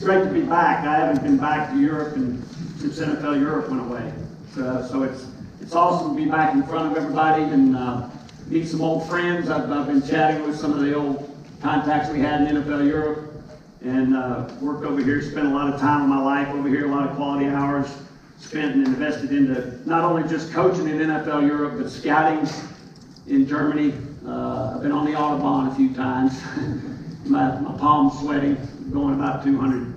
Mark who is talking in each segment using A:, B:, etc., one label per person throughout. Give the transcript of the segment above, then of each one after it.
A: great to be back. I haven't been back to Europe since NFL Europe went away. So it's awesome to be back in front of everybody and meet some old friends. I've been chatting with some of the old contacts we had in NFL Europe, and worked over here, spent a lot of time of my life over here, a lot of quality hours spent and invested into not only just coaching in NFL Europe, but scouting in Germany. I've been on the Autobahn a few times. my palms sweating, going about 200.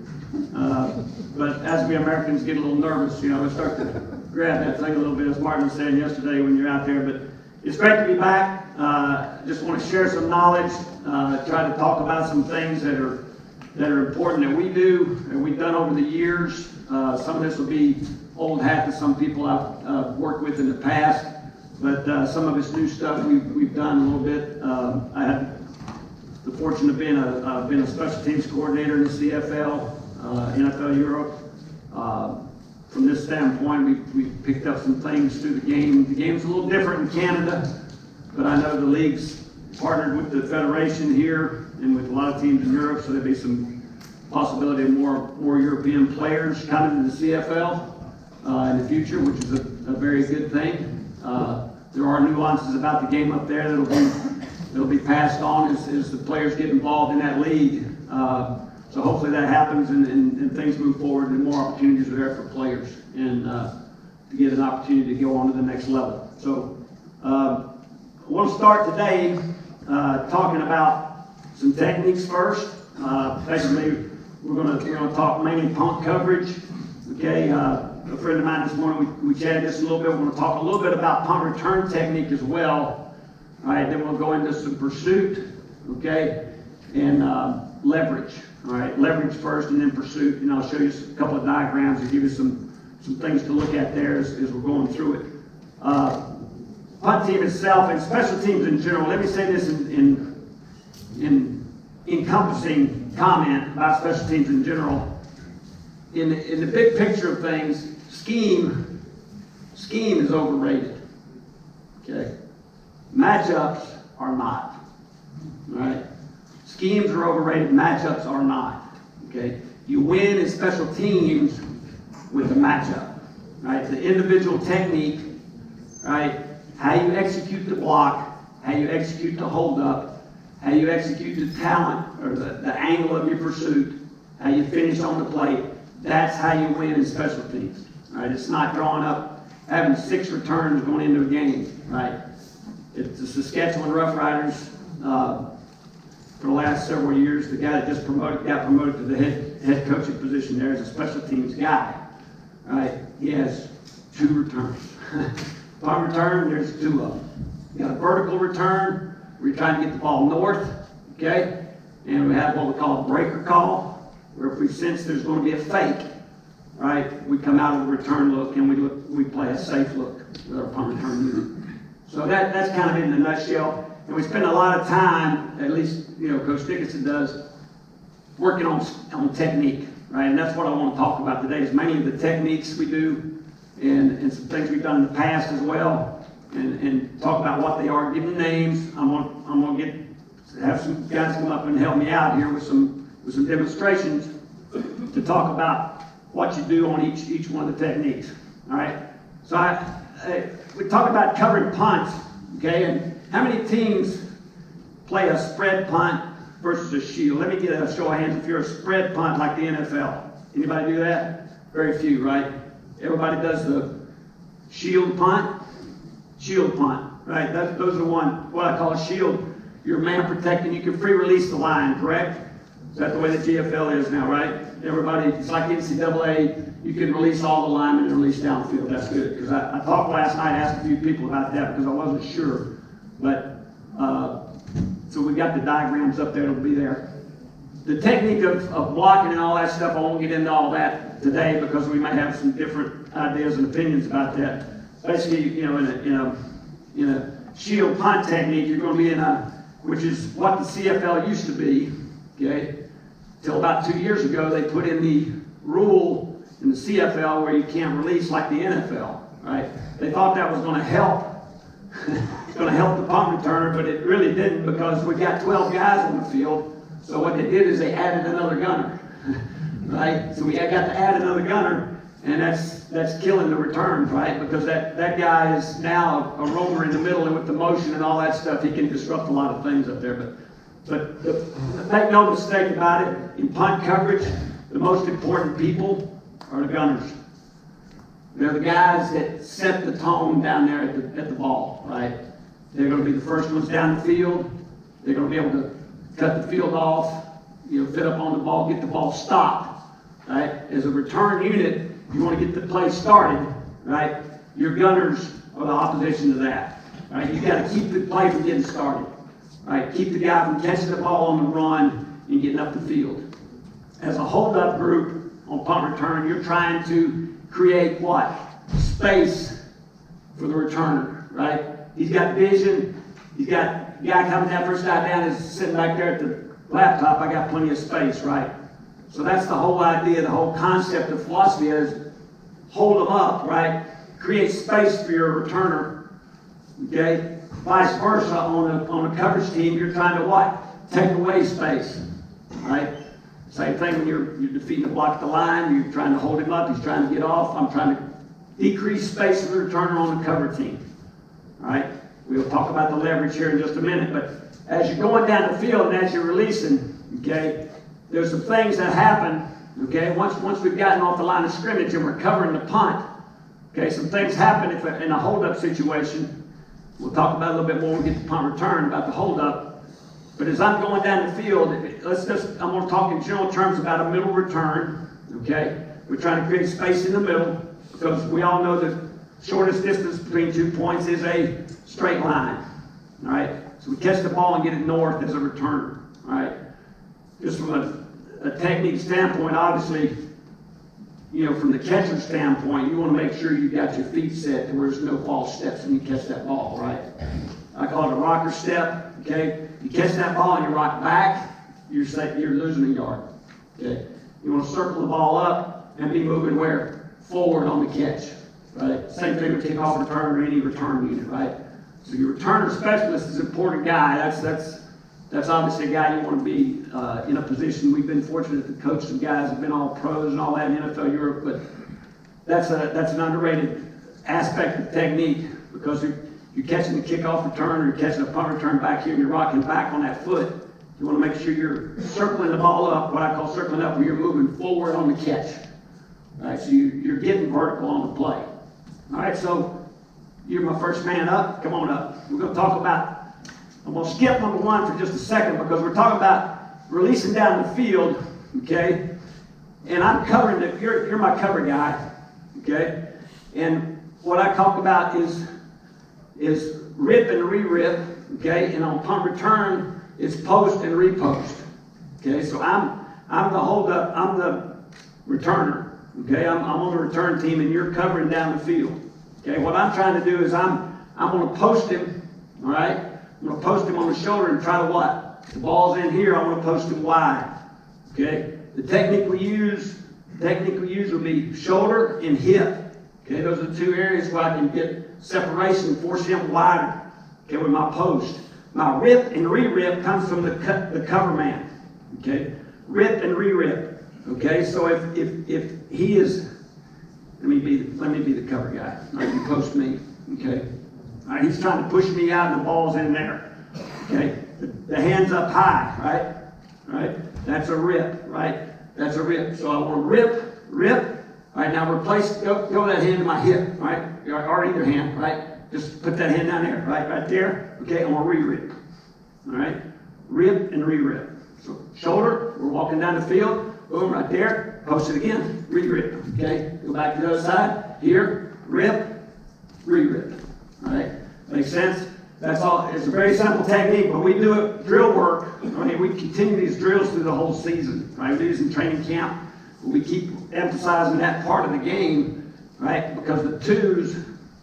A: But as we Americans get a little nervous, we start to grab that thing a little bit, as Martin was saying yesterday when you're out there. But it's great to be back. Just want to share some knowledge, try to talk about some things that are important that we do and we've done over the years. Some of this will be old hat to some people I've worked with in the past, but some of it's new stuff we've done a little bit. I had the fortune of being a special teams coordinator in the CFL, NFL Europe. From this standpoint, we picked up some things through the game. The game's a little different in Canada, but I know the league's partnered with the federation here and with a lot of teams in Europe, so there'll be some possibility of more European players coming to the CFL in the future, which is a very good thing. There are nuances about the game up there that'll be passed on as the players get involved in that league. So hopefully that happens and things move forward and more opportunities are there for players and to get an opportunity to go on to the next level. So we'll start today talking about some techniques first. Basically, we're going to talk mainly punt coverage. Okay, a friend of mine this morning, we chatted just a little bit. We're going to talk a little bit about punt return technique as well. All right, then we'll go into some pursuit, okay, and leverage. All right, leverage first and then pursuit. And I'll show you a couple of diagrams and give you some things to look at there as we're going through it. Punt team itself and special teams in general. Let me say this in encompassing comment about special teams in general. In the big picture of things, scheme is overrated. Okay, matchups are not. All right. Schemes are overrated, matchups are not. Okay? You win in special teams with the matchup. Right? The individual technique, right? How you execute the block, how you execute the hold up, how you execute the talent or the angle of your pursuit, how you finish on the plate. That's how you win in special teams. Right? It's not drawing up, having 6 returns going into a game. Right? It's the Saskatchewan Roughriders. For the last several years, the guy that just got promoted to the head coaching position there is a special teams guy. Right? He has 2 returns. Punt return, there's 2 of them. You got a vertical return, where you're trying to get the ball north, okay? And we have what we call a breaker call, where if we sense there's going to be a fake, right, we come out of the return look and we play a safe look with our punt return unit. So that's kind of in a nutshell. And we spend a lot of time, at least Coach Dickinson does, working on technique, right? And that's what I want to talk about today, is many of the techniques we do and some things we've done in the past as well, and talk about what they are, give them names. I'm going to have some guys come up and help me out here with some demonstrations to talk about what you do on each one of the techniques. All right. So we talk about covering punts, okay, and how many teams play a spread punt versus a shield? Let me get a show of hands if you're a spread punt like the NFL. Anybody do that? Very few, right? Everybody does the shield punt, right? Those are what I call a shield. You're man protecting. You can free release the line, correct? Is that the way the GFL is now, right? Everybody, it's like NCAA. You can release all the linemen and release downfield. That's good. Because I talked last night, asked a few people about that because I wasn't sure. But so we got the diagrams up there. It'll be there. The technique of blocking and all that stuff, I won't get into all that today because we might have some different ideas and opinions about that. Basically, in a shield punt technique, you're going to be which is what the CFL used to be. Okay, till about 2 years ago, they put in the rule in the CFL where you can't release like the NFL. Right? They thought that was going to help. It's going to help the punt returner, but it really didn't because we got 12 guys on the field. So what they did is they added another gunner. right? So we got to add another gunner, and that's killing the returns, right? Because that guy is now a roamer in the middle, and with the motion and all that stuff, he can disrupt a lot of things up there. But make no mistake about it, in punt coverage, the most important people are the gunners. They're the guys that set the tone down there at the ball, right? They're going to be the first ones down the field. They're going to be able to cut the field off, fit up on the ball, get the ball stopped, right? As a return unit, you want to get the play started, right? Your gunners are the opposition to that, right? You got to keep the play from getting started, right? Keep the guy from catching the ball on the run and getting up the field. As a hold-up group on punt return, you're trying to create what? Space for the returner, right? He's got vision. He's got the guy coming down, first guy down is sitting back there at the laptop. I got plenty of space, right? So that's the whole idea, the whole concept of philosophy is hold them up, right? Create space for your returner, okay? Vice versa, on a coverage team, you're trying to what? Take away space, right? Same thing when you're defeating the block at the line, you're trying to hold him up, he's trying to get off. I'm trying to decrease space for the returner on the cover team, right? We'll talk about the leverage here in just a minute, but as you're going down the field and as you're releasing, okay, there's some things that happen, okay, once we've gotten off the line of scrimmage and we're covering the punt, okay, some things happen in a hold-up situation. We'll talk about it a little bit more when we get to punt return about the hold-up. But as I'm going down the field, I'm going to talk in general terms about a middle return, okay? We're trying to create space in the middle because we all know the shortest distance between 2 points is a straight line, all right? So we catch the ball and get it north as a returner, all right? Just from a technique standpoint, obviously, from the catcher's standpoint, you want to make sure you got your feet set to where there's no false steps when you catch that ball, right? I call it a rocker step, okay? You catch that ball and you rock back, you're losing a yard, okay? You want to circle the ball up and be moving where? Forward on the catch, right? Same thing with kickoff return or any return unit, right? So your returner specialist is an important guy. That's obviously a guy you want to be in a position. We've been fortunate to coach some guys who've been all pros and all that in NFL Europe, but that's an underrated aspect of technique because you're catching the kickoff return or you're catching a punt return back here and you're rocking back on that foot. You want to make sure you're circling the ball up, what I call circling up, where you're moving forward on the catch. All right, so you're getting vertical on the play. All right, so you're my first man up. Come on up. We're going to talk about, I'm going to skip number one for just a second because we're talking about releasing down the field, okay? And I'm covering it. You're my cover guy, okay? And what I talk about is rip and re-rip, okay? And on punt return, it's post and repost, okay? So I'm the hold-up, I'm the returner, okay? I'm on the return team and you're covering down the field, okay? What I'm trying to do is I'm going to post him, all right? I'm going to post him on the shoulder and try to what? The ball's in here, I'm going to post him wide, okay? The technique we use will be shoulder and hip, okay? Those are the two areas where I can get separation, force him wider, okay, with my post. My rip and re-rip comes from the cover man, okay? Rip and re-rip, okay? So if he is, let me be the cover guy. All right, you post me, okay? All right, he's trying to push me out and the ball's in there, okay? The hands up high, right? All right, that's a rip, right? That's a rip. So I want to rip. All right, now replace, go that hand to my hip, right? Or either hand, right? Just put that hand down there, right there. Okay, I'm going to re-rip. All right, rip and re-rip. So shoulder, we're walking down the field. Boom, right there. Post it again, re-rip. Okay, go back to the other side. Here, rip, re-rip. All right, makes sense? That's all. It's a very simple technique, but we do it drill work. I mean, we continue these drills through the whole season, right? We do this in training camp. We keep emphasizing that part of the game, right? Because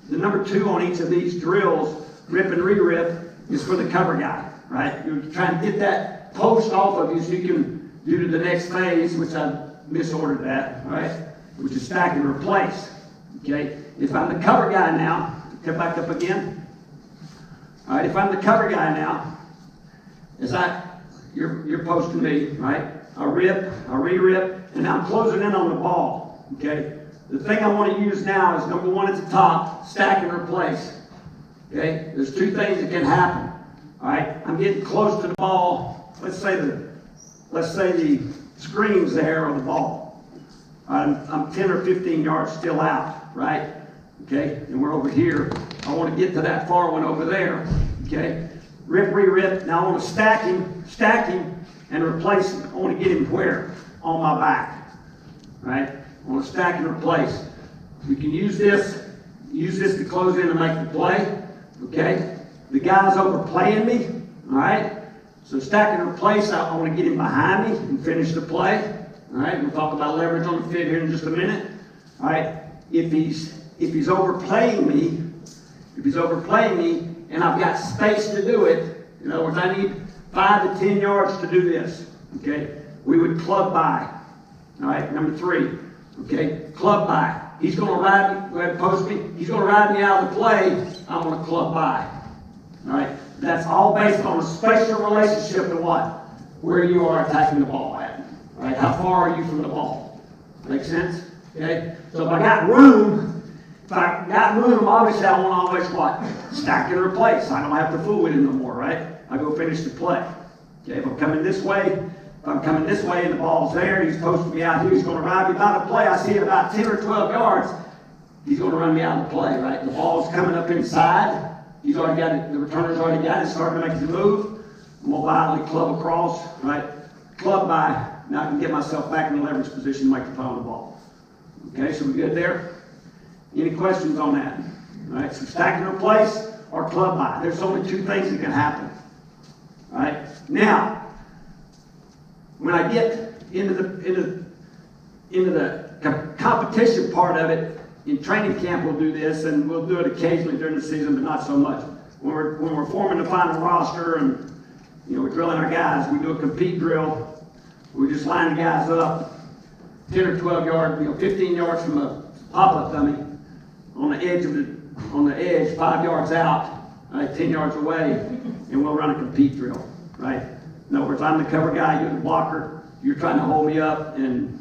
A: the number 2 on each of these drills, rip and re-rip, is for the cover guy, right? You're trying to get that post off of you so you can do to the next phase, which I misordered that, right? Which is stack and replace, okay? If I'm the cover guy now, come back up again. All right, if I'm the cover guy now, you're posting me, right? I rip, I re-rip, and I'm closing in on the ball, okay? The thing I want to use now is number one at the top, stack and replace, okay? There's two things that can happen, all right? I'm getting close to the ball. Let's say the screen's there on the ball. I'm 10 or 15 yards still out, right? Okay, and we're over here. I want to get to that far one over there, okay? Rip, re-rip. Now I want to stack him, and replace him. I want to get him where? On my back, right? I want to stack and replace. We can use this to close in and make the play, okay? The guy's overplaying me, all right? So stack and replace, I want to get him behind me and finish the play, all right? We'll talk about leverage on the fit here in just a minute, all right? If he's overplaying me, and I've got space to do it, in other words, I need 5 to 10 yards to do this, okay? We would club by, all right? Number 3, okay? Club by. He's going to ride me, go ahead and post me. He's going to ride me out of the play. I'm going to club by, all right? That's all based on a spatial relationship to what? Where you are attacking the ball at, all right? How far are you from the ball? Make sense? Okay? So if I got room, obviously I want to always what? Stack and replace. I don't have to fool with him no more, right? I go finish the play. Okay, if I'm coming this way and the ball's there, he's posting me out here, he's going to ride me by the play. I see it about 10 or 12 yards, he's going to run me out of the play, right? The ball's coming up inside. He's already got it, the returner's already got it, starting to make his move. I'm going to violently club across, right? Club by. Now I can get myself back in the leverage position to make the play on the ball. Okay, so we good there? Any questions on that? All right, so stack and replace or club by. There's only two things that can happen. All right, now, when I get into the competition part of it, in training camp we'll do this, and we'll do it occasionally during the season, but not so much. When we're forming the final roster and we're drilling our guys, we do a compete drill. We just line the guys up 10 or 12 yards, 15 yards from a pop-up dummy on the edge, 5 yards out, right, 10 yards away, and we'll run a compete drill, right? In other words, I'm the cover guy, you're the blocker, you're trying to hold me up, and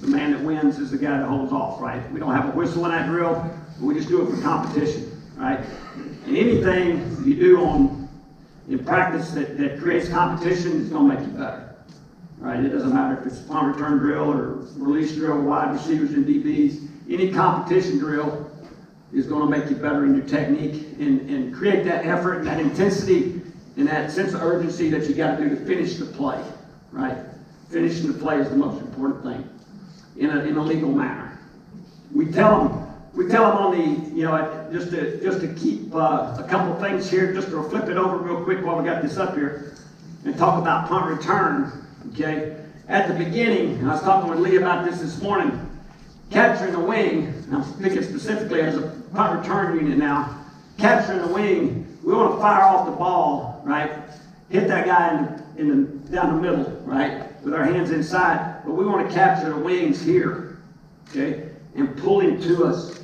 A: the man that wins is the guy that holds off, right? We don't have a whistle in that drill, we just do it for competition, right? And anything you do in practice that creates competition is going to make you better. Right? It doesn't matter if it's a punt return drill or release drill, wide receivers and DBs. Any competition drill is going to make you better in your technique and create that effort and that intensity and that sense of urgency that you got to do to finish the play. Right? Finishing the play is the most important thing in a legal manner. We tell them on the just to keep a couple of things here, just to flip it over real quick while we got this up here and talk about punt return. Okay, at the beginning, and I was talking with Lee about this morning, capturing the wing, and I'm thinking specifically as a punt return unit now, capturing the wing, we want to fire off the ball, right? Hit that guy down the middle, right? With our hands inside, but we want to capture the wings here, okay? And pull him to us,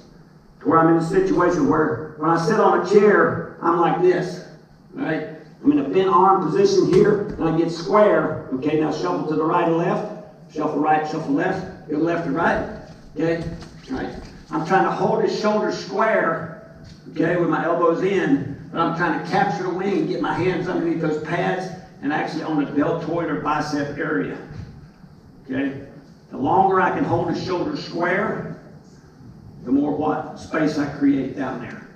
A: to where I'm in a situation where when I sit on a chair, I'm like this, right? I'm in a bent arm position here, and I get square. Okay, now shuffle to the right or left, shuffle right, shuffle left, go left or right. Okay, all right. I'm trying to hold his shoulders square, okay, with my elbows in, but I'm trying to capture the wing and get my hands underneath those pads and actually on the deltoid or bicep area. Okay, the longer I can hold his shoulders square, the more what? Space I create down there,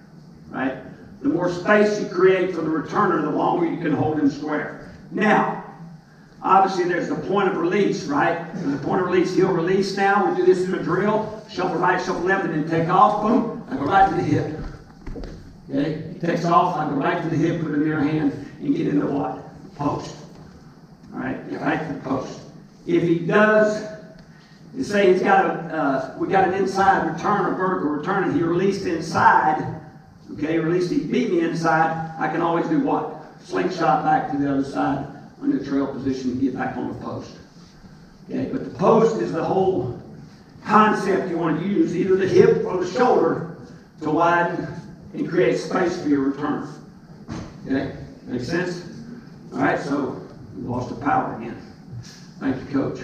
A: right? The more space you create for the returner, the longer you can hold him square. Now, obviously there's the point of release, right? There's a point of release. He'll release now. We do this in a drill. Shuffle right, shuffle left, and then take off. Boom. I go right to the hip. Okay? He takes off. I go right to the hip with a near hand and get into what? Post. All right? Get right to the post. If he does, say we got an inside return or vertical return, and he released inside. Okay, release, he beat me inside, I can always do what? Slingshot back to the other side on the trail position and get back on the post. Okay, but the post is the whole concept you want to use, either the hip or the shoulder, to widen and create space for your return. Okay, make sense? All right, so we lost the power again. Thank you, Coach.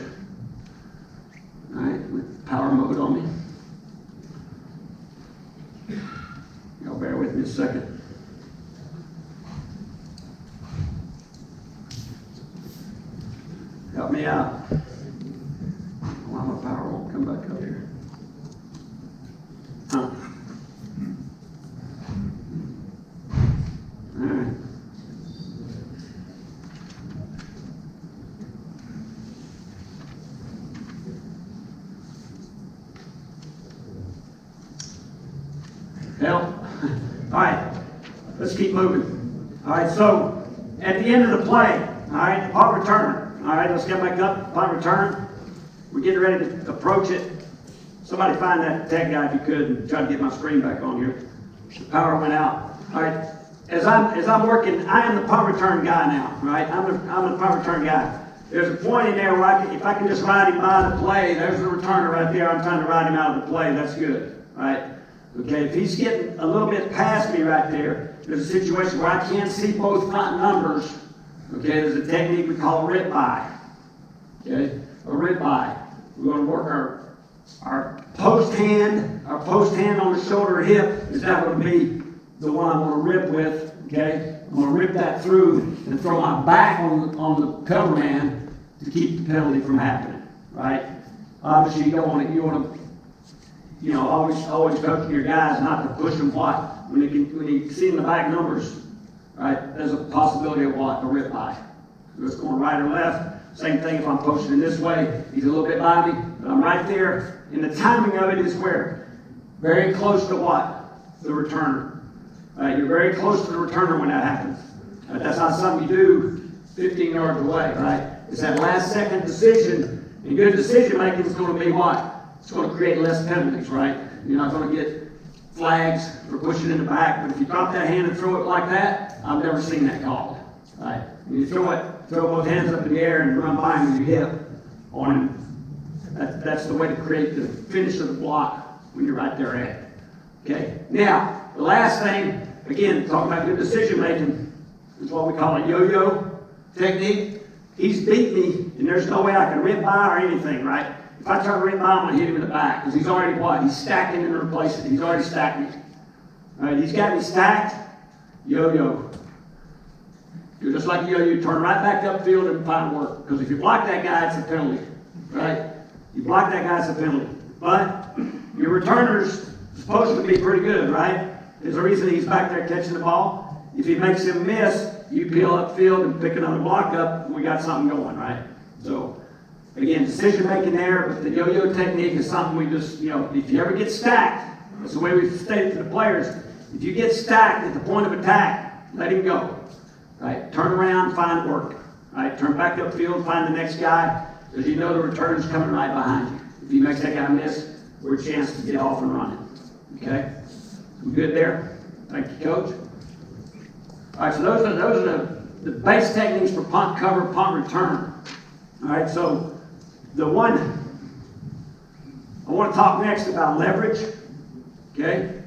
A: power mode on me. Y'all bear with me a second. Help me out. Why my power won't come back up here? Huh. All right. Help. All right, let's keep moving. All right, so at the end of the play, all right, punt return. All right, let's get back up. Punt return. We're getting ready to approach it. Somebody find that tech guy if you could and try to get my screen back on here. The power went out. All right, as I'm working, I am the punt return guy now. Right, I'm the punt return guy. There's a point in there where if I can just ride him by the play, there's the returner right there. I'm trying to ride him out of the play. That's good. Right. Okay, if he's getting a little bit past me right there, there's a situation where I can't see both front numbers. Okay, there's a technique we call a rip by. Okay, a rip by. We're going to work our post hand on the shoulder or hip is that going to be the one I'm going to rip with. Okay, I'm going to rip that through and throw my back on the cover man to keep the penalty from happening. Right? Obviously, you want to. Always coaching your guys not to push them what? When you see in the back numbers, right, there's a possibility of what? A rip by. So it's going right or left. Same thing if I'm posting this way. He's a little bit by me, but I'm right there. And the timing of it is where? Very close to what? The returner. Right, you're very close to the returner when that happens. Right, that's not something you do 15 yards away, right? It's that last second decision. And good decision making is going to be what? It's going to create less penalties, right? You're not going to get flags for pushing in the back, but if you drop that hand and throw it like that, I've never seen that called, right? When you throw both hands up in the air and run by him with your hip on him, that's the way to create the finish of the block when you're right there at it. Okay? Now, the last thing, again, talking about good decision making, is what we call a yo-yo technique. He's beat me, and there's no way I can rip by or anything, right? If I try to rip by, I'm going to hit him in the back because he's already what? He's stacking and replacing. He's already stacked me. All right, he's got me stacked. Yo-yo. You're just like yo-yo. You turn right back upfield and find work. Because if you block that guy, it's a penalty. Right? You block that guy, it's a penalty. But your returner's supposed to be pretty good, right? There's a reason he's back there catching the ball. If he makes him miss, you peel upfield and pick another block up, and we got something going, right? So, again, decision making there, but the yo-yo technique is something we just, if you ever get stacked, that's the way we state it to the players. If you get stacked at the point of attack, let him go. Right? Turn around, find work. Right? Turn back upfield, find the next guy, because you know the return's coming right behind you. If he makes that guy miss, we're a chance to get off and running. Okay? We good there? Thank you, Coach. All right, so those are the base techniques for punt cover, punt return. All right, so the one I want to talk next about leverage. Okay,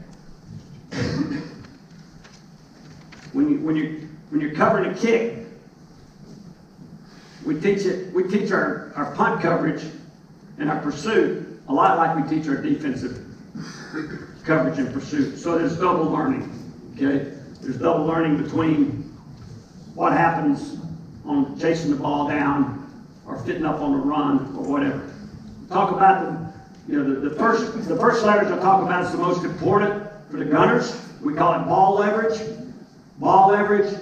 A: when you're covering a kick, we teach our punt coverage and our pursuit a lot like we teach our defensive coverage and pursuit. So there's double learning. Okay, there's double learning between what happens on chasing the ball down or fitting up on the run or whatever. Talk about the first leverage I talk about is the most important for the gunners. We call it ball leverage. Ball leverage,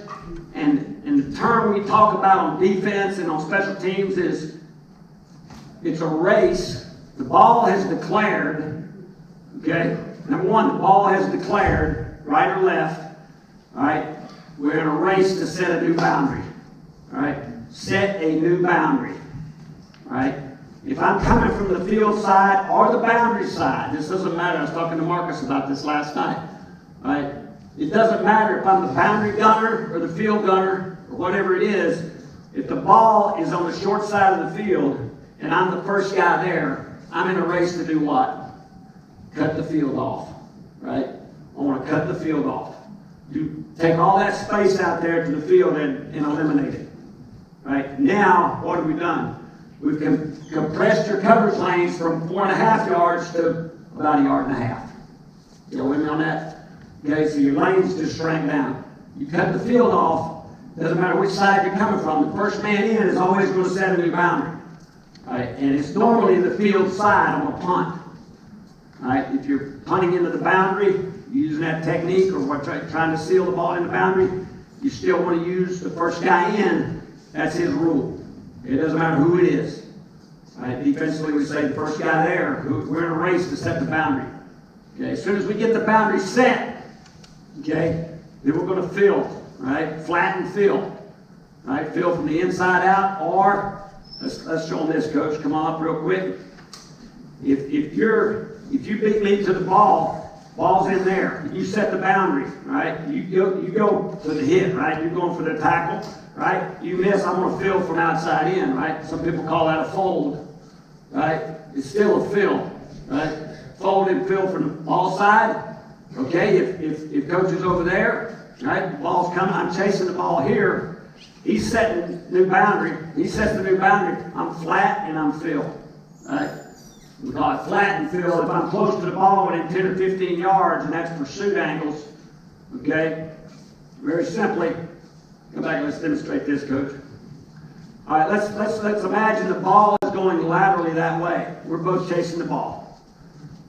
A: and the term we talk about on defense and on special teams is it's a race. The ball has declared, okay? Number one, the ball has declared, right or left, all right? We're in a race to set a new boundary, all right? Set a new boundary, all right? If I'm coming from the field side or the boundary side, this doesn't matter. I was talking to Marcus about this last night, all right? It doesn't matter if I'm the boundary gunner or the field gunner or whatever it is. If the ball is on the short side of the field and I'm the first guy there, I'm in a race to do what? Cut the field off, right? I want to cut the field off. Take all that space out there to the field and eliminate it, right? Now, what have we done? We've compressed your coverage lanes from 4.5 yards to about 1.5 yards. You with me on that? Okay, so your lanes just shrank down. You cut the field off, doesn't matter which side you're coming from, the first man in is always going to set a new boundary. All right, and it's normally the field side on a punt. All right, if you're punting into the boundary, using that technique or trying to seal the ball in the boundary, you still want to use the first guy in. That's his rule. It doesn't matter who it is. All right, defensively, we say the first guy there. We're in a race to set the boundary. Okay, as soon as we get the boundary set, okay, then we're going to field. All right, flatten field. All right, field from the inside out, or let's show them this, coach. Come on up real quick. If you beat me to the ball's in there. You set the boundary, right? You go to the hit, right? You're going for the tackle, right? You miss, I'm going to field from outside in, right? Some people call that a fold, right? It's still a field, right? Fold and field from the ball side. Okay, if coach is over there, right? The ball's coming, I'm chasing the ball here. He's setting new boundary. He sets the new boundary. I'm flat and I'm field, right? We call it flat and field. If I'm close to the ball within 10 or 15 yards, and that's pursuit angles, okay? Very simply, come back and let's demonstrate this, coach. All right, let's imagine the ball is going laterally that way. We're both chasing the ball.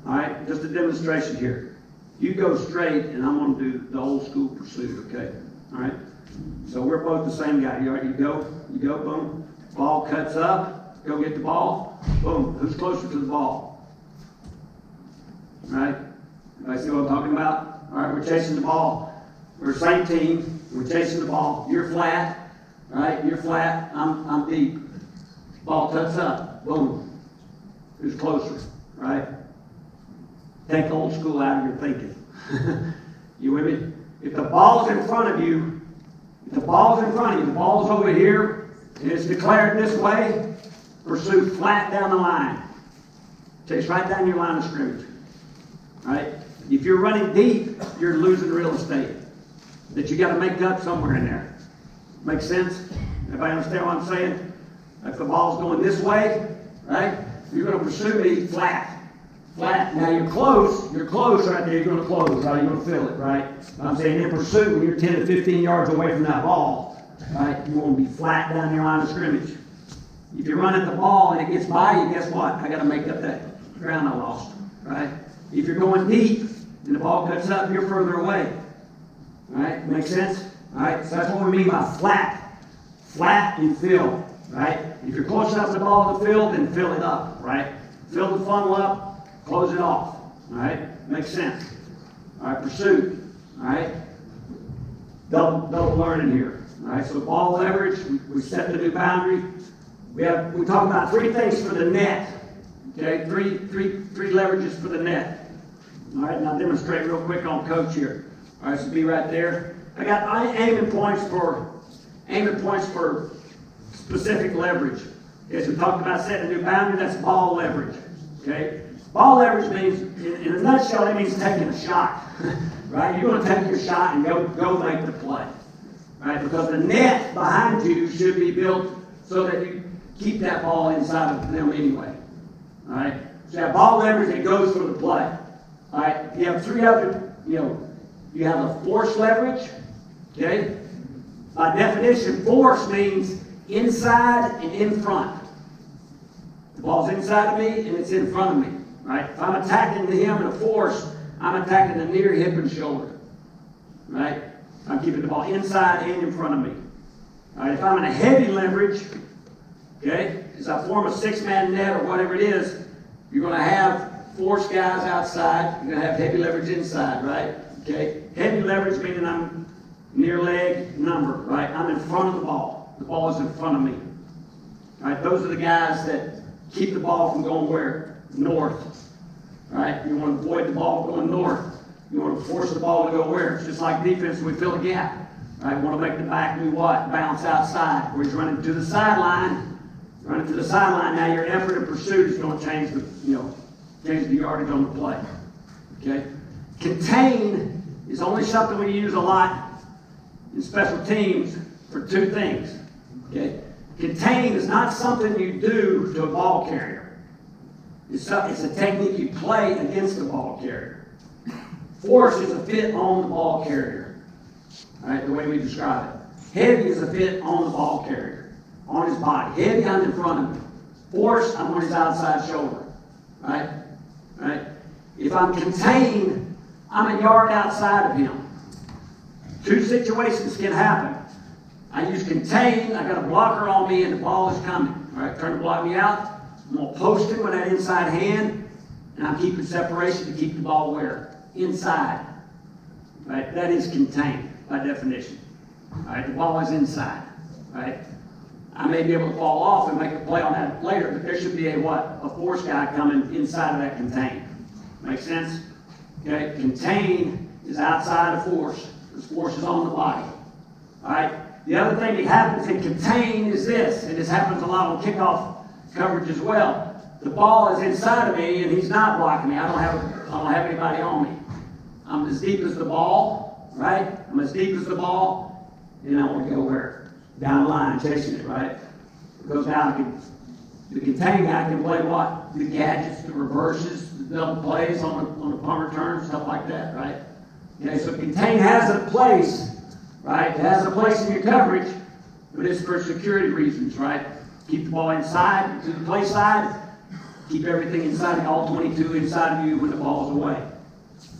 A: All right, just a demonstration here. You go straight, and I'm going to do the old school pursuit, okay? All right? So we're both the same guy. You go, boom. Ball cuts up. Go get the ball. Boom. Who's closer to the ball? All right? Everybody see what I'm talking about? All right, we're chasing the ball. We're the same team. We're chasing the ball. You're flat. All right? You're flat. I'm deep. Ball cuts up. Boom. Who's closer? All right? Take old school out of your thinking. You with me? If the ball's in front of you, the ball's over here, and it's declared this way, pursue flat down the line. Chase right down your line of scrimmage. Right? If you're running deep, you're losing real estate that you got to make up somewhere in there. Make sense? Everybody understand what I'm saying? If the ball's going this way, right? You're going to pursue me flat. Flat. Now you're close right there. You're going to close, right? You're going to feel it, right? I'm saying in pursuit, when you're 10 to 15 yards away from that ball, right? You want to be flat down your line of scrimmage. If you're running the ball and it gets by you, guess what? I got to make up that ground I lost, right? If you're going deep and the ball cuts up, you're further away. All right? Make sense? All right? So that's what we mean by flat. Flat and fill, right? If you're close enough to the ball in the field, then fill it up, right? Fill the funnel up, close it off. All right? Makes sense. All right? Pursuit. All right? Double learning here. All right? So ball leverage, we set the new boundary. We talk about three things for the net. Okay, three leverages for the net. All right, now demonstrate real quick on coach here. All right, so be right there. I got aiming points for specific leverage. Okay, so we talked about setting a new boundary. That's ball leverage. Okay, ball leverage means, in a nutshell, that means taking a shot. Right, you're going to take your shot and go make the play. Right, because the net behind you should be built so that you keep that ball inside of them anyway. All right? So you have ball leverage that goes for the play. All right? You have three other, you have a force leverage. Okay? By definition, force means inside and in front. The ball's inside of me and it's in front of me. Right? If I'm attacking him in a force, I'm attacking the near hip and shoulder. Right? I'm keeping the ball inside and in front of me. All right? If I'm in a heavy leverage, okay, as I form a six-man net or whatever it is, you're going to have force guys outside. You're going to have heavy leverage inside, right? Okay, heavy leverage meaning I'm near leg number, right? I'm in front of the ball. The ball is in front of me. All right, those are the guys that keep the ball from going where? North, right? You want to avoid the ball going north. You want to force the ball to go where? It's just like defense, we fill a gap. Right? We want to make the back do what? Bounce outside. Where he's running to the sideline. Running to the sideline, now your effort and pursuit is going to change the yardage on the play. Okay? Contain is only something we use a lot in special teams for two things. Okay? Contain is not something you do to a ball carrier. It's a technique you play against the ball carrier. Force is a fit on the ball carrier. All right, the way we describe it. Heavy is a fit on the ball carrier, on his body. Heavy, I'm in front of him. Force, I'm on his outside shoulder. Right? Right? If I'm contained, I'm a yard outside of him. Two situations can happen. I use contain, I got a blocker on me and the ball is coming. All right, trying to block me out. I'm going to post him with that inside hand, and I'm keeping separation to keep the ball where? Inside. Right? That is contained by definition. All right, the ball is inside. Right? I may be able to fall off and make a play on that later, but there should be a what? A force guy coming inside of that contain. Make sense? Okay, contain is outside of force. This force is on the body. All right? The other thing that happens in contain is this, and this happens a lot on kickoff coverage as well. The ball is inside of me and he's not blocking me. I don't have anybody on me. I'm as deep as the ball, right? I'm as deep as the ball, and I want to go where? Down the line, chasing it, right? It goes down. The contain guy can play what? The gadgets, the reverses, the double plays on the punt return, stuff like that, right? Okay, so contain has a place, right? It has a place in your coverage, but it's for security reasons, right? Keep the ball inside, to the play side. Keep everything inside, all 22 inside of you when the ball's away.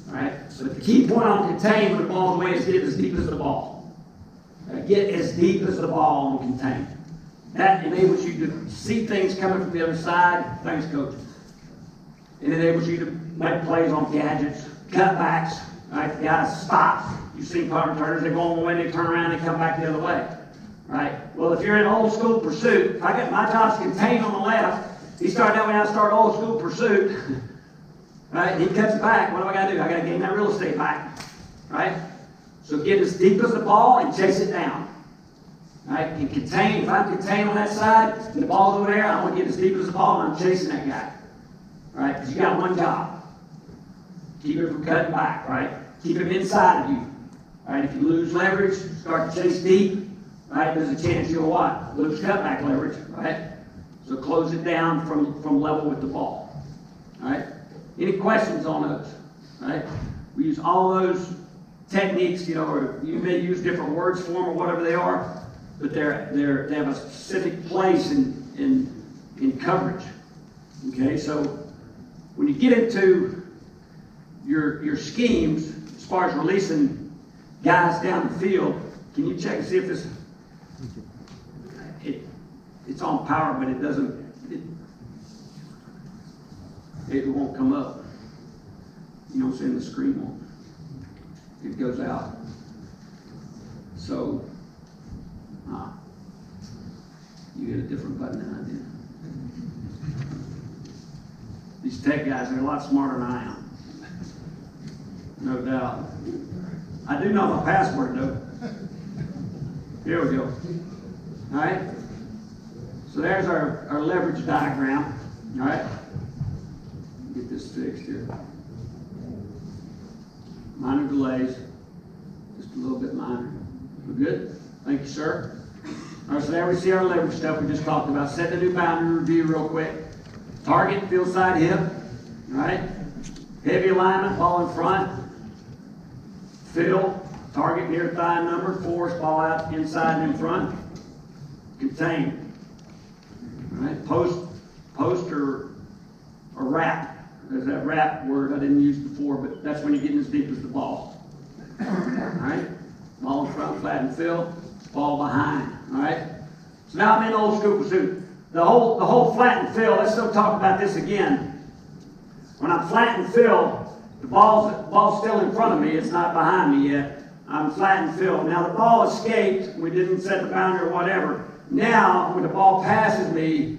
A: All right? But the key point on contain when the ball's away is get as deep as the ball. Get as deep as the ball on contain. That enables you to see things coming from the other side. Thanks, Coach. It enables you to make plays on gadgets, cutbacks. Right? The guys stop. You've seen punt returners, they go on one way, they turn around, they come back the other way. Right? Well, if you're in old school pursuit, if I get my job's contained on the left, he started that way, I start old school pursuit. Right? He cuts back. What do I got to do? I got to gain that real estate back. Right? So get as deep as the ball and chase it down. Right? And contain. If I'm contained on that side and the ball's over there, I want to get as deep as the ball and I'm chasing that guy. Right? Because you got one job. Keep him from cutting back. Right? Keep him inside of you. Right? If you lose leverage, start to chase deep. Right? There's a chance you'll what? Lose cutback leverage. Right? So close it down from level with the ball. All right? Any questions on those? Right? We use all those techniques, or you may use different words for them or whatever they are, but they have a specific place in coverage. Okay, so when you get into your schemes as far as releasing guys down the field, can you check and see if it's on power, but it doesn't. It won't come up. You don't see the screen won't. It goes out. So, you hit a different button than I did. These tech guys are a lot smarter than I am. No doubt. I do know my password though. Here we go. All right. So there's our leverage diagram. All right. Get this fixed here. Minor delays, just a little bit minor. We're good? Thank you, sir. All right, so there we see our leverage stuff we just talked about. Set the new boundary review real quick. Target, field side hip. All right. Heavy alignment, ball in front. Fill, target near thigh number. Force, ball out inside and in front. Contain. All right. Post or wrap. There's that wrap word I didn't use before, but that's when you're getting as deep as the ball. All right? Ball in front, flat and fill. Ball behind. All right? So now I'm in old school pursuit. The whole flat and fill, let's still talk about this again. When I'm flat and fill, the ball's still in front of me. It's not behind me yet. I'm flat and fill. Now the ball escaped. We didn't set the boundary or whatever. Now, when the ball passes me,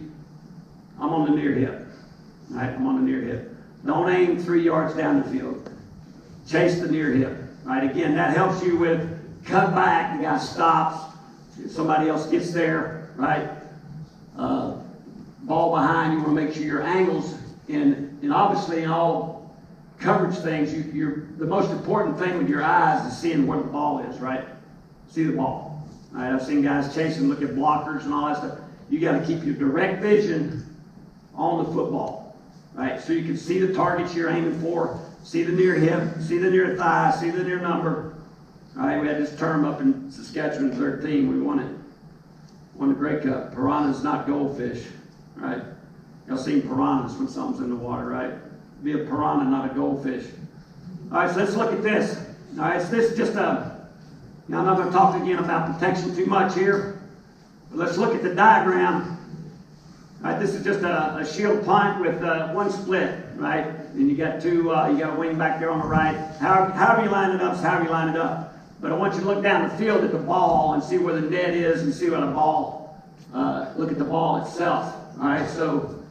A: I'm on the near hip. All right? I'm on the near hip. Don't aim 3 yards down the field. Chase the near hip. Right? Again, that helps you with cut back. The guy stops. Somebody else gets there. Right? Ball behind. You want to make sure your angles and obviously in all coverage things, the most important thing with your eyes is seeing where the ball is. Right? See the ball. All right? I've seen guys chasing, look at blockers and all that stuff. you got to keep your direct vision on the football, right? So you can see the targets you're aiming for, see the near hip, see the near thigh, see the near number. All right, we had this term up in Saskatchewan 13. We won the Grey Cup. Piranhas, not goldfish, right? Y'all seen piranhas when something's in the water, right? Be a piranha, not a goldfish. All right, so let's look at this. All right, so this is just a, now I'm not going to talk again about protection too much here, but let's look at the diagram. All right, this is just a shield punt with one split, right? And you got two, you got a wing back there on the right. However you line it up is however you line it up. But I want you to look down the field at the ball and see where the net is and see where the ball, look at the ball itself. All right, so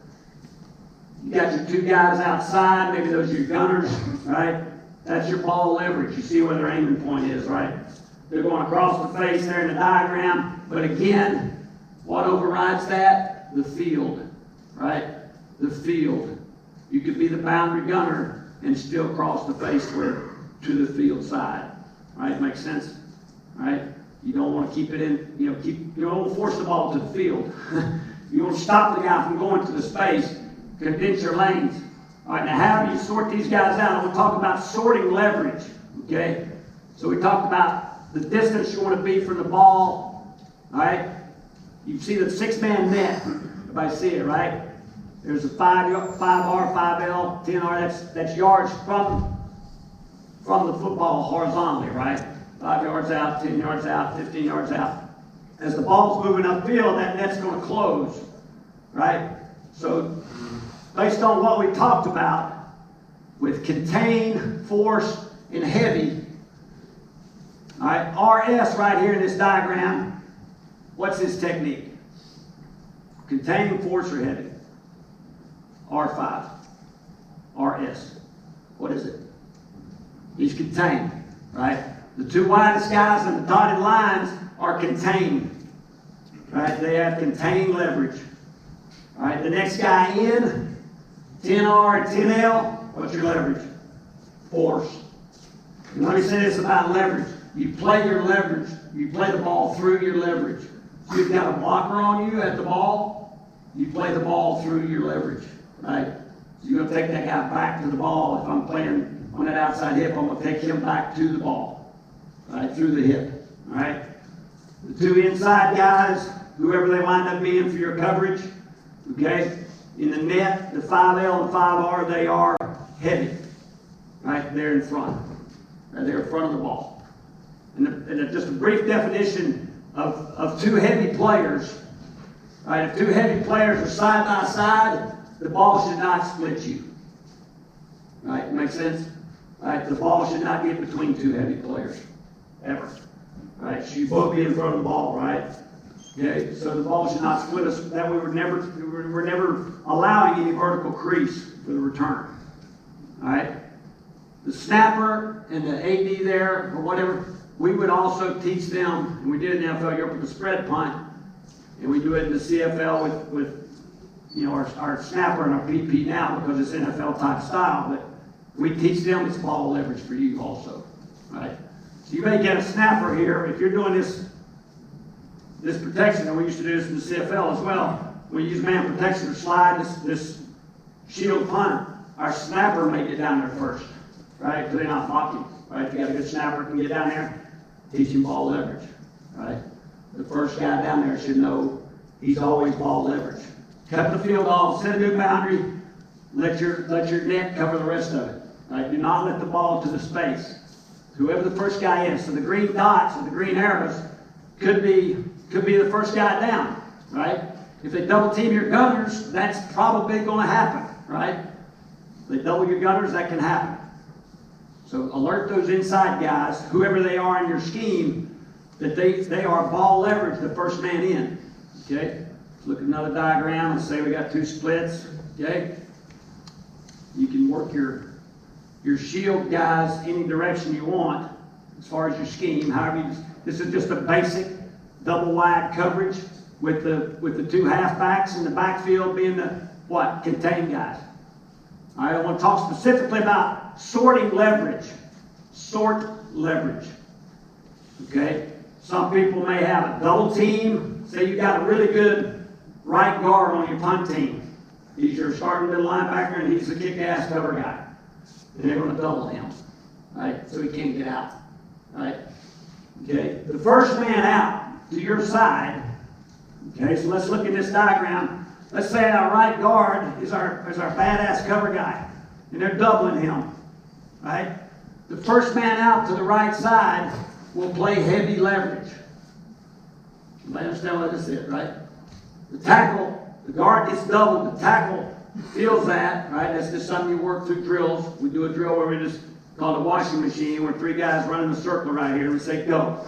A: you got your two guys outside, maybe those are your gunners, right? That's your ball leverage. You see where their aiming point is, right? They're going across the face there in the diagram. But again, what overrides that? The field, right? The field. You could be the boundary gunner and still cross the face to the field side. Right? Makes sense? Right? You don't want to keep it in, you don't want to force the ball to the field. You want to stop the guy from going to the space, condense your lanes. All right, now how do you sort these guys out? I want to talk about sorting leverage, okay? So we talked about the distance you want to be from the ball, all right? You see the 6-man net. Everybody see it, right? There's a 5R, 5L, 10R, that's yards from the football horizontally, right? 5 yards out, 10 yards out, 15 yards out. As the ball's moving upfield, that net's going to close, right? So based on what we talked about with contain, force, and heavy, all right, RS right here in this diagram, what's his technique? Contain, force, or heavy? R5. RS. What is it? He's contained, right? The two widest guys in the dotted lines are contained, right? They have contained leverage. All right, the next guy in, 10R and 10L, what's your leverage? Force. And let me say this about leverage. You play your leverage. You play the ball through your leverage. So you've got a blocker on you at the ball. You play the ball through your leverage, right? So you're going to take that guy back to the ball. If I'm playing on that outside hip, I'm going to take him back to the ball, right, through the hip, all right? The two inside guys, whoever they wind up being for your coverage, okay? In the net, the 5L and 5R, they are heavy, right? They're in front. Right? They're in front of the ball. And just a brief definition of two heavy players, right? If two heavy players are side by side, the ball should not split you. Right? Make sense? Right? The ball should not get between two heavy players, ever. Right? Should both be in front of the ball, right? Okay, so the ball should not split us. That way we're never allowing any vertical crease for the return. All right? The snapper and the AD there, or whatever, we would also teach them, and we did in the NFL Europe with the spread punt, and we do it in the CFL with our snapper and our PP now because it's NFL type style, but we teach them it's ball leverage for you also, right? So you may get a snapper here. If you're doing this protection, and we used to do this in the CFL as well, we use man protection to slide this shield punt. Our snapper may get down there first, right? Because they're not blocking, right? If you got a good snapper can get down there, teach him ball leverage, right? The first guy down there should know he's always ball leverage. Cut the field off, set a new boundary, let your net cover the rest of it. Right? Do not let the ball to the space. Whoever the first guy is. So the green dots or the green arrows could be the first guy down, right? If they double team your gunners, that's probably going to happen, right? If they double your gunners, that can happen. So alert those inside guys, whoever they are in your scheme, that they are ball leverage, the first man in, okay? Look at another diagram and say we got two splits, okay? You can work your shield guys any direction you want as far as your scheme. However, this is just a basic double wide coverage with the two halfbacks in the backfield being the what? Contained guys. All right, I want to talk specifically about sorting leverage. Sort leverage. Okay? Some people may have a double team. Say you got a really good right guard on your punt team. He's your starting middle linebacker, and he's the kick-ass cover guy. And they're going to double him, right? So he can't get out, right? Okay, the first man out to your side. Okay, so let's look at this diagram. Let's say our right guard is our badass cover guy, and they're doubling him, right? The first man out to the right side will play heavy leverage. You understand what this is, right? The tackle, the guard gets doubled, the tackle feels that, right? That's just something you work through drills. We do a drill where we just call it a washing machine, where 3 guys run in a circle right here, and we say go,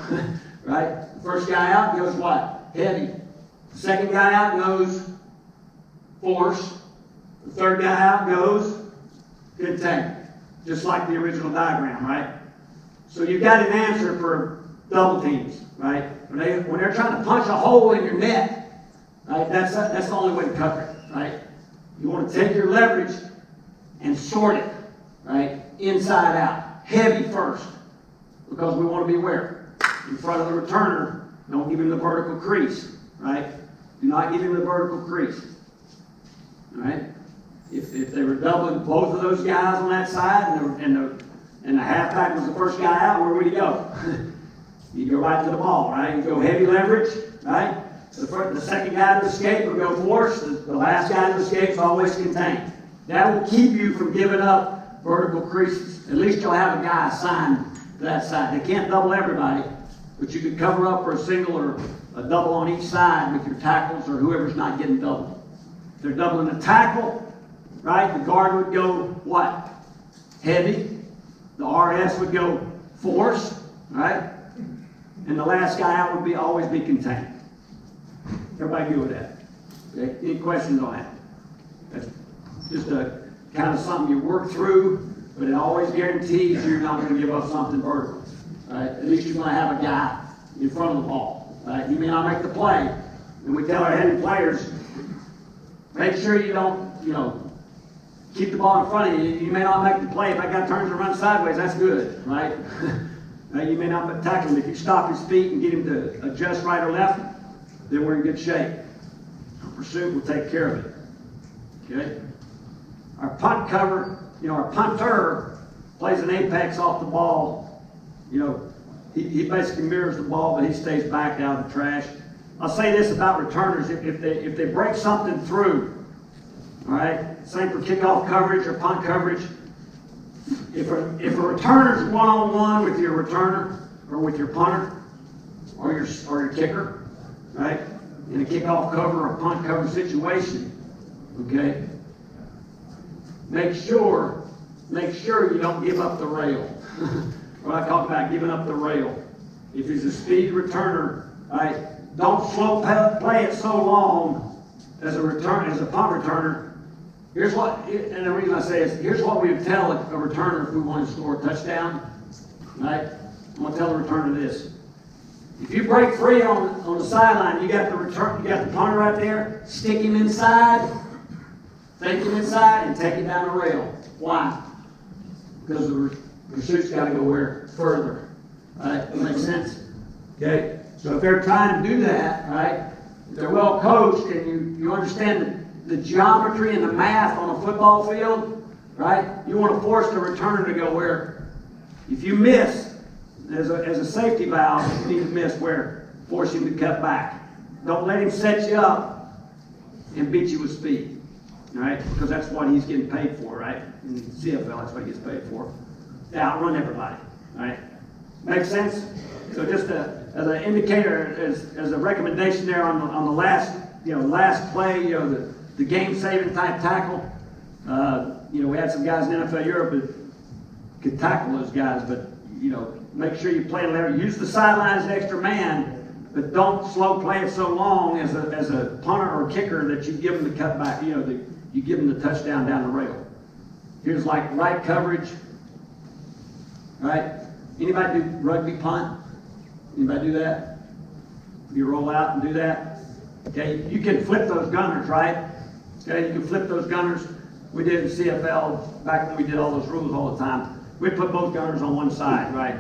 A: right? The first guy out goes what? Heavy. The second guy out goes force. The third guy out goes contain. Just like the original diagram, right? So you've got an answer for double teams, right? When they're trying to punch a hole in your net, right? That's the only way to cover it, right? You want to take your leverage and sort it, right? Inside out. Heavy first. Because we want to be where? In front of the returner. Don't give him the vertical crease, right? Do not give him the vertical crease. All right? If they were doubling both of those guys on that side and the halfback was the first guy out, where would he go? You go right to the ball, right? You go heavy leverage, right? The second guy to escape will go force. The last guy to escape is always contain. That will keep you from giving up vertical creases. At least you'll have a guy assigned to that side. They can't double everybody, but you could cover up for a single or a double on each side with your tackles or whoever's not getting doubled. If they're doubling the tackle, right, the guard would go what? Heavy. The RS would go force, right? And the last guy out would always be contained. Everybody good with that? Okay? Any questions on that? That's just a kind of something you work through, but it always guarantees you're not going to give up something vertical. Right? At least you're going to have a guy in front of the ball. Right? You may not make the play, and we tell our heavy players, make sure you don't, keep the ball in front of you. You may not make the play. If that guy turns and runs sideways, that's good, right? You may not tackle him. If you stop his feet and get him to adjust right or left, then we're in good shape. Our pursuit will take care of it. Okay? Our punt cover, our punter plays an apex off the ball. He basically mirrors the ball, but he stays back out of the trash. I'll say this about returners. If they break something through, all right, same for kickoff coverage or punt coverage. If a returner's one-on-one with your returner or with your punter or your kicker, right, in a kickoff cover or punt cover situation, okay, make sure you don't give up the rail. What I talk about giving up the rail. If he's a speed returner, right, don't slow play it so long as a punt returner. Here's what, and the reason I say is, here's what we would tell a returner if we want to score a touchdown, right? I'm going to tell the returner this. If you break free on the sideline, you got the punter right there, stick him inside, take him inside, and take him down the rail. Why? Because the pursuit's got to go where? Further. Right? That makes sense? Okay? So if they're trying to do that, right, if they're well coached and you understand the geometry and the math on a football field, right? You want to force the returner to go where? If you miss, as a safety valve, you need to miss where? Force him to cut back. Don't let him set you up and beat you with speed, right? Because that's what he's getting paid for, right? In the CFL, that's what he gets paid for. To outrun everybody, right? Make sense? So just as an indicator, as a recommendation there on the last play, the game-saving type tackle. We had some guys in NFL Europe that could tackle those guys, but make sure you play leverage. Use the sideline as an extra man, but don't slow play it so long as a punter or kicker that you give them the cutback. You give them the touchdown down the rail. Here's like right coverage. Right? Anybody do rugby punt? Anybody do that? You roll out and do that. Okay, you can flip those gunners, right? Okay, you can flip those gunners. We did in CFL back when we did all those rules all the time. We'd put both gunners on one side, right?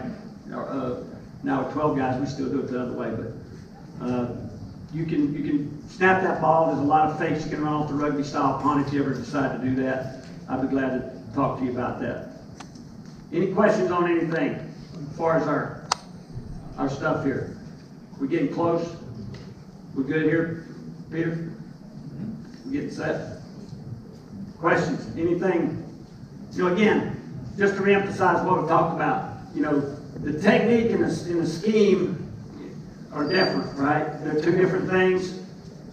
A: Now with 12 guys, we still do it the other way, but you can snap that ball. There's a lot of fakes you can run off the rugby style punt if you ever decide to do that. I'd be glad to talk to you about that. Any questions on anything as far as our stuff here? We're getting close. We're good here, Peter? We're getting set. Questions? Anything? You know, again, just to reemphasize what we talked about, you know, the technique and the scheme are different, right? They're two different things.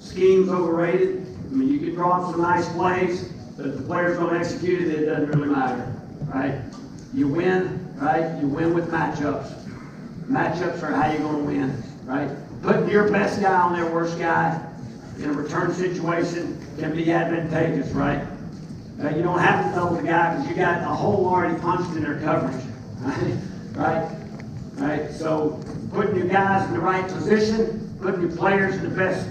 A: Scheme's overrated. I mean, you can draw up some nice plays, but if the players don't execute it, it doesn't really matter, right? You win, right? You win with matchups. Matchups are how you're going to win, right? Putting your best guy on their worst guy in a return situation can be advantageous, right? You don't have to double the guy because you got a hole already punched in their coverage, right? So putting your guys in the right position, putting your players in the best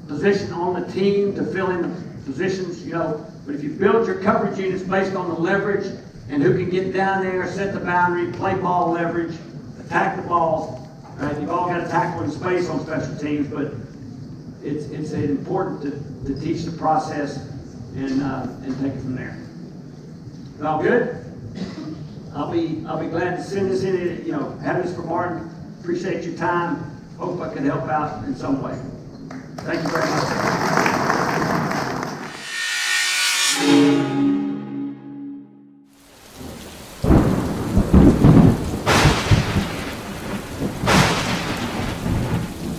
A: position on the team to fill in the positions, you know. But if you build your coverage units based on the leverage and who can get down there, set the boundary, play ball leverage, attack the ball, right? You've all got to tackle in space on special teams, but it's important to teach the process and take it from there. All good? I'll be glad to send this in. You know, have this for Martin. Appreciate your time. Hope I could help out in some way. Thank you very much.